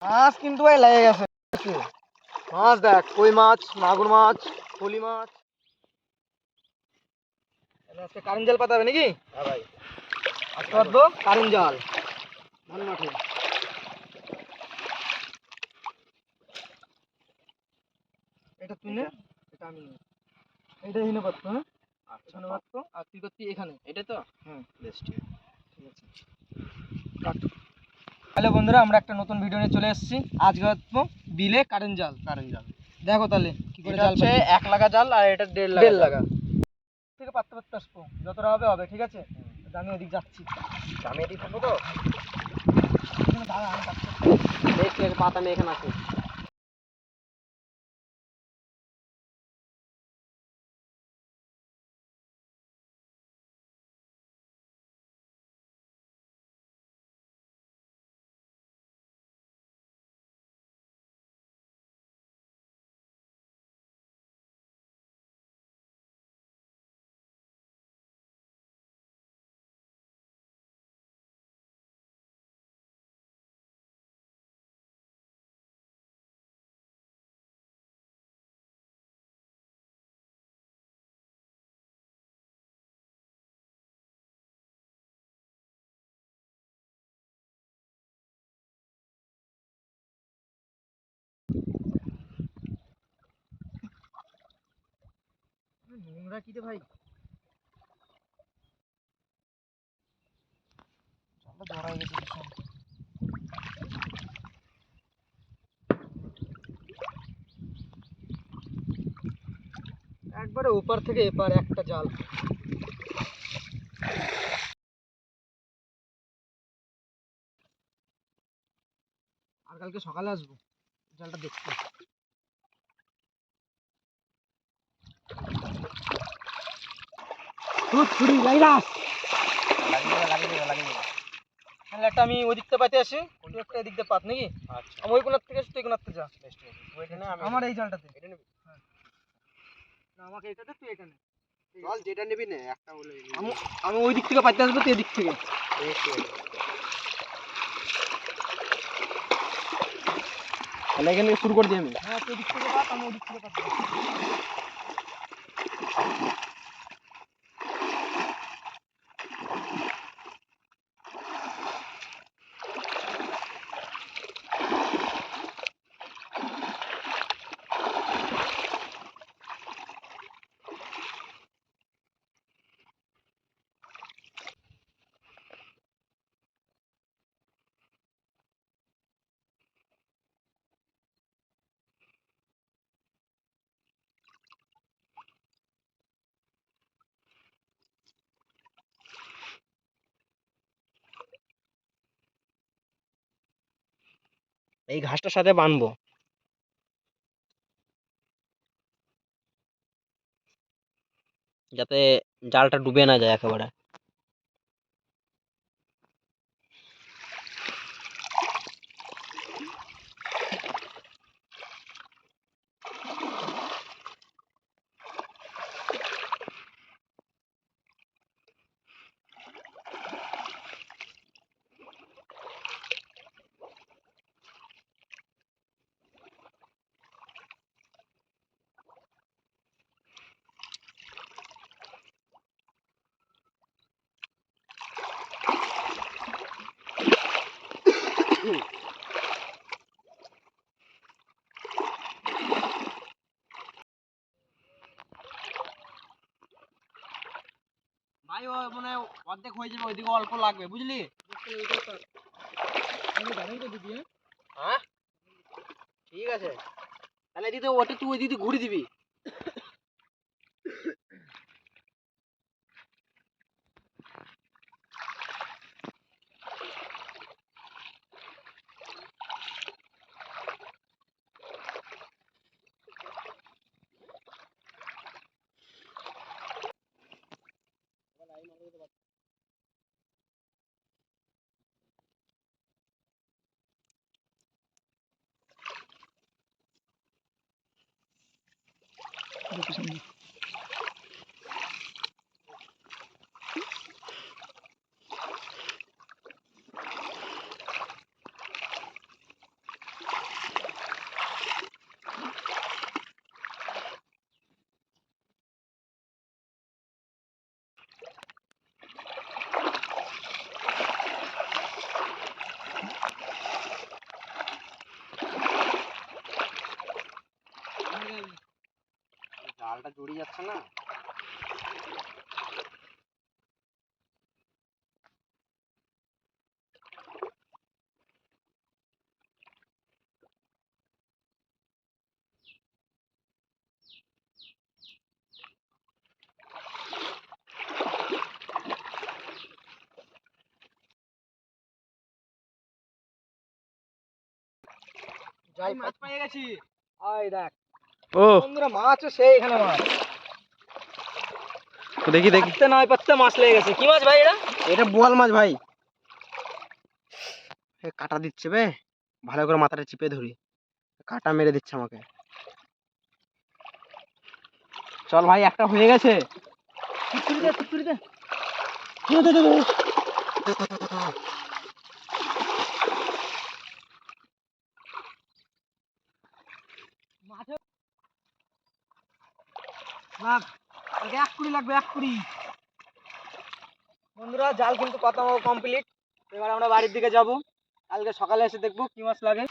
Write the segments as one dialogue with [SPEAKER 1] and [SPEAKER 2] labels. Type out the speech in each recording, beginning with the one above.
[SPEAKER 1] মাছ কিন্তু ভাই লেগে গেছে। মাছ দেখ, কই মাছ, মাগুর মাছ, ফলি মাছ। আজকে কারেন্ট জাল পাতা হবে নাকি?
[SPEAKER 2] হ্যাঁ ভাই,
[SPEAKER 1] আজকে পাতবো কারেন্ট জাল ধান মাঠে। এটা তুই নে, এটা আমি নেই। এটা এখানে পাতবো। হ্যাঁ এখানে পাতবো আর তুই করতি এখানে।
[SPEAKER 2] এটা তো
[SPEAKER 1] হ্যাঁ
[SPEAKER 2] বেশ ঠিক আছে।
[SPEAKER 1] কাট। হ্যালো বন্ধুরা, আমরা একটা নতুন ভিডিও নিয়ে চলে এসেছি। আজকে পাতবো বিলে কারেন্ট জাল। দেখো তাহলে কি করে
[SPEAKER 2] এটা
[SPEAKER 1] জাল
[SPEAKER 2] হচ্ছে
[SPEAKER 1] পাতি।
[SPEAKER 2] 1 লাগা জাল আর এটা 1.5 লাগা
[SPEAKER 1] দেড়
[SPEAKER 2] জাল।
[SPEAKER 1] লাগা থেকে পাততে পাততে আসবো, যতটা হবে হবে, ঠিক আছে? আমি ওদিক যাচ্ছি।
[SPEAKER 2] আমি এদিকে থাকবো তো।
[SPEAKER 1] এখানে দাঁড়া, আমি পাততে পাততে।
[SPEAKER 2] বেশ ঠিক আছে, পাতা আমি এখানে আছি।
[SPEAKER 1] নোংরা কি রে ভাই? চালটা জড়াই গেছে ভীষণ। একবারে ওপার থেকে এপার একটা জাল। আর কালকে সকালে আসবো জালটা দেখতে। ছুরি লাইরা তাহলে একটা আমি ওই দিকতে পাইতে আসি, তুই একটা এদিক দিয়ে পাত নাকি?
[SPEAKER 2] আচ্ছা
[SPEAKER 1] আমি ওই কোনার থেকে আসি, তুই কোনার থেকে যা।
[SPEAKER 2] বেশ ঠিক আছে, তুই এটা নে, আমি
[SPEAKER 1] আমার এই জালটাতে।
[SPEAKER 2] এটা নিবি।
[SPEAKER 1] হ্যাঁ না, আমাকে এটাতে, তুই এখানে।
[SPEAKER 2] চল যেটা নিবি নে, একটা বলে
[SPEAKER 1] আমি আমি ওই দিক থেকে পাইতে আসবো, তুই এদিক থেকে।
[SPEAKER 2] বেশ ঠিক আছে। তাহলে এখান থেকে শুরু করে দিই আমি।
[SPEAKER 1] হ্যাঁ তুই এদিক থেকে পাত, আমি ওদিক থেকে পাত।
[SPEAKER 2] এই ঘাসটার সাথে বাঁধবো যাতে জালটা ডুবে না যায় একেবারে। ভাই ও মানে অর্ধেক হয়ে যাবে, ওইদিকে অল্প লাগবে, বুঝলি? হ্যাঁ ঠিক আছে, তাহলে দিদি ওটা তুই ওই দিদি ঘুরে দিবি। জালটা জড়িয়ে যাচ্ছে না।
[SPEAKER 1] যাই মাছ পেয়ে গেছি। আয় দেখ
[SPEAKER 3] ও
[SPEAKER 1] বন্ধুরা, মাছও সেই এখানে মাছ।
[SPEAKER 3] তো দেখি দেখি।
[SPEAKER 1] পাততে নয় পাততে মাছ লেগে গেছে। কি মাছ ভাই এটা?
[SPEAKER 2] এটা বোয়াল মাছ ভাই। কাটা দিচ্ছে বে, ভালো করে মাথাটা চিপে ধরি, কাটা মেরে দিচ্ছে আমাকে। চল ভাই, একটা হয়ে গেছে।
[SPEAKER 1] তুই দে, তুই দে। মাছে লাগ, আগে 1 কুড়ি লাগবে, 1 কুড়ি। বন্ধুরা, জাল কিন্তু পাতা কমপ্লিট। এবার আমরা বাড়ির দিকে যাব। কালকে সকালে এসে দেখবো কি মাছ লাগে।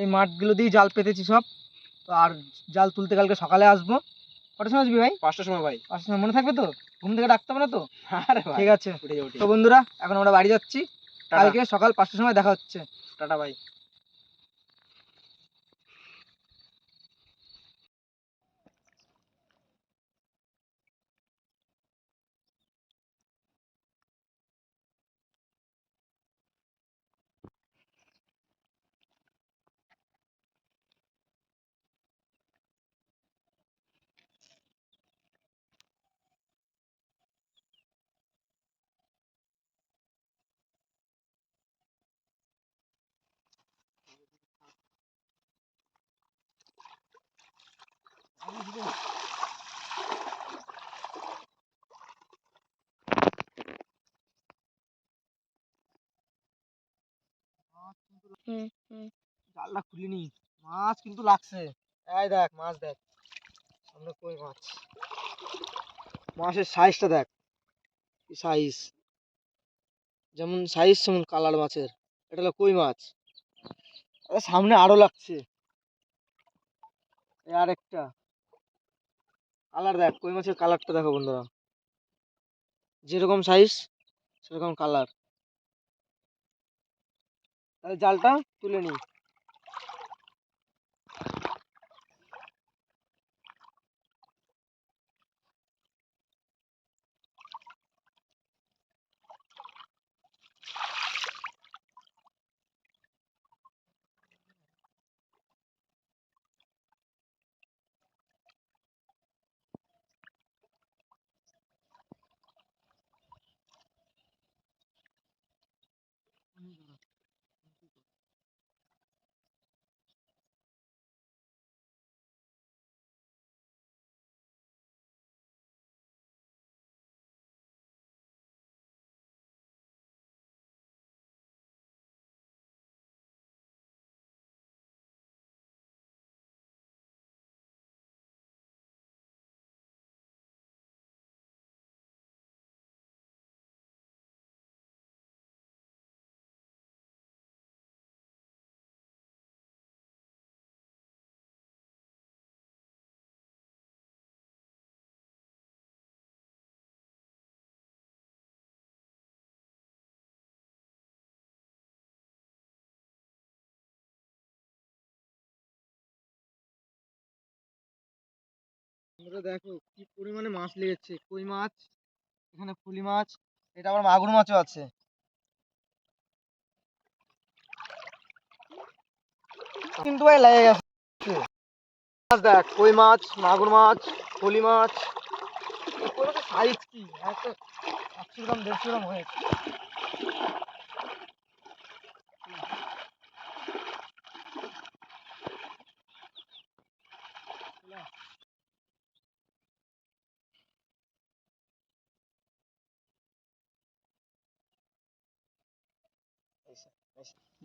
[SPEAKER 1] এই মাঠগুলো দিয়ে জাল পেতেছি সব। তো আর জাল তুলতে কালকে সকালে আসবো। কটার সময় আসবি ভাই?
[SPEAKER 2] 5টার সময় ভাই।
[SPEAKER 1] 5টার সময় মনে থাকবে তো? ঘুম থেকে ডাকতে হবে না তো?
[SPEAKER 2] আরে ভাই,
[SPEAKER 1] ঠিক আছে।
[SPEAKER 2] উঠে যাও, উঠে
[SPEAKER 1] তো
[SPEAKER 2] যাও।
[SPEAKER 1] বন্ধুরা, এখন আমরা বাড়ি যাচ্ছি।
[SPEAKER 2] টাটা।
[SPEAKER 1] কালকে সকাল 5টার সময় দেখা হচ্ছে।
[SPEAKER 2] টাটা ভাই।
[SPEAKER 1] জালটা খুলিনি, মাছ কিন্তু লাগছে। এই দেখ মাছ, দেখ সামনে কই মাছ। মাছের সাইজটা দেখ, কি সাইজ, যেমন সাইজ তেমন কালার মাছের। এটা হলো কই মাছ। আরে সামনে আরো লাগছে। এই আরেকটা কালার দেখ, কই মাছের কালারটা দেখো বন্ধুরা, যেরকম সাইজ সেরকম কালার। তাহলে জালটা তুলে নি। বন্ধুরা দেখো কি পরিমাণে মাছ লেগেছে। কই মাছ, এখানে ফুলি মাছ, এটা আবার মাগুর মাছও আছে। কিন্তু ভাই লেগে গেছে। মাছ দেখ, কই মাছ, মাগুর মাছ, ফলি মাছ। সাইজ কি, একটা 100 গ্রাম 150 গ্রাম হয়েছে।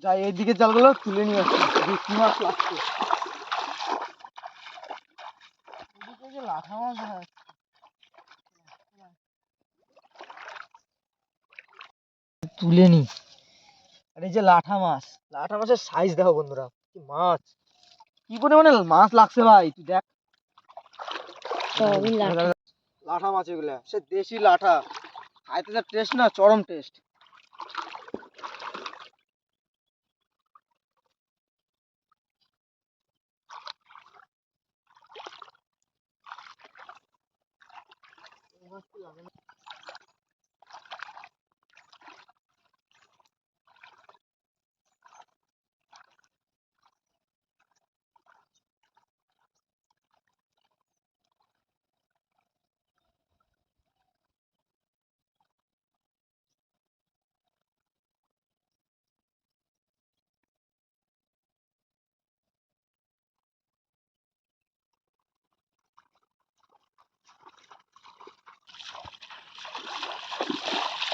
[SPEAKER 1] যাই এইদিকে জালগুলো তুলে নিয়ে আসছি, দেখি কি মাছ লাগছে। এদিকে যে লাঠা মাছ দেখা যাচ্ছে। তুলে নি। আর এই যে লাঠা মাছের সাইজ দেখো বন্ধুরা, কি মাছ, কি পরিমাণে মাছ লাগছে ভাই, তুই দেখ।
[SPEAKER 3] সবই লাঠা।
[SPEAKER 1] লাঠা মাছ এগুলা, সে দেশি লাঠা, খাইতে যা টেস্ট না, চরম টেস্ট।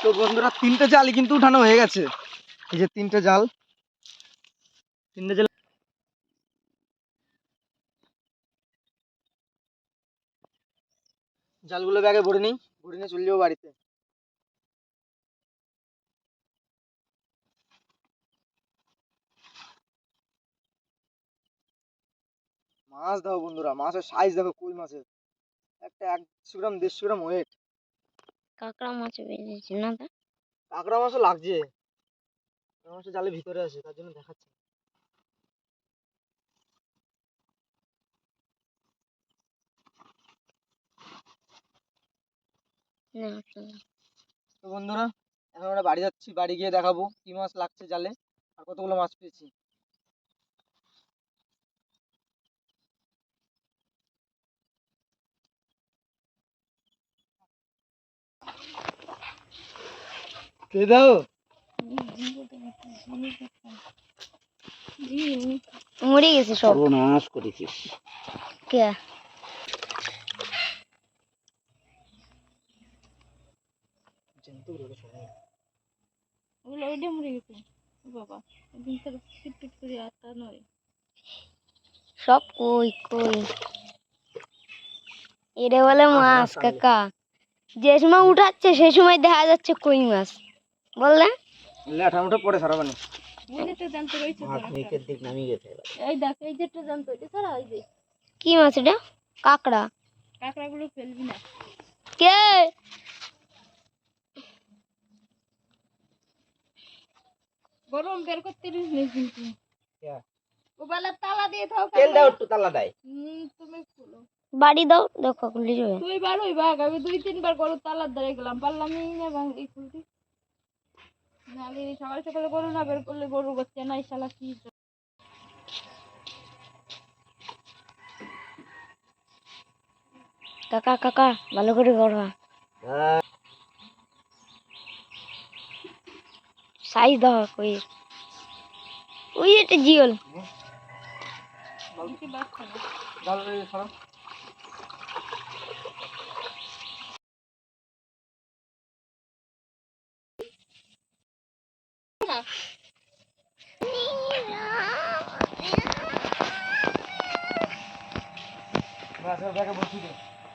[SPEAKER 1] তো বন্ধুরা, 3টে জালই কিন্তু উঠানো হয়ে গেছে। এই যে 3টে জাল, 3টে জাল। জালগুলো ব্যাগে ভরে নিই, ভরে নিয়ে চলে যাবো বাড়িতে। মাছ দেখো বন্ধুরা, মাছের সাইজ দেখো, কই মাছের একটা 100 গ্রাম 150 গ্রাম ওয়েট।
[SPEAKER 3] কাঁকড়া মাছ বেরিয়েছে না তা?
[SPEAKER 1] কাঁকড়া মাছও লাগছে, কাঁকড়া মাছটা জালের ভিতরে আছে, তার জন্য দেখাচ্ছে।
[SPEAKER 3] না তো।
[SPEAKER 1] তো বন্ধুরা, এখন আমরা বাড়ি যাচ্ছি, বাড়ি গিয়ে দেখাবো কি মাছ লাগছে জালে আর কতগুলো মাছ পেয়েছি। কে দাও?
[SPEAKER 3] মরে গেছে সব।
[SPEAKER 2] সর্বনাশ করেছিস।
[SPEAKER 3] কে? সব কই কই, এটা বলে মাছ কাকা। যে সময় উঠাচ্ছে সেই সময় দেখা যাচ্ছে কই মাছ, বললে
[SPEAKER 1] ল্যাঠা মুঠা পড়ে সারা বানি।
[SPEAKER 2] নিচের দিক নামিয়ে গেছে।
[SPEAKER 3] কি মাছ এটা? কাঁকড়া। কে?
[SPEAKER 2] তেল দাও একটু, তালা দেয়।
[SPEAKER 3] বাড়ি দাও, দেখো খুলে যাবে। কাকা কাকা ভালো করে করবা, সাইজ দাও কই। ওই একটা জিওল।
[SPEAKER 1] জাল ছাড়া। ব্যাগে বসি দে।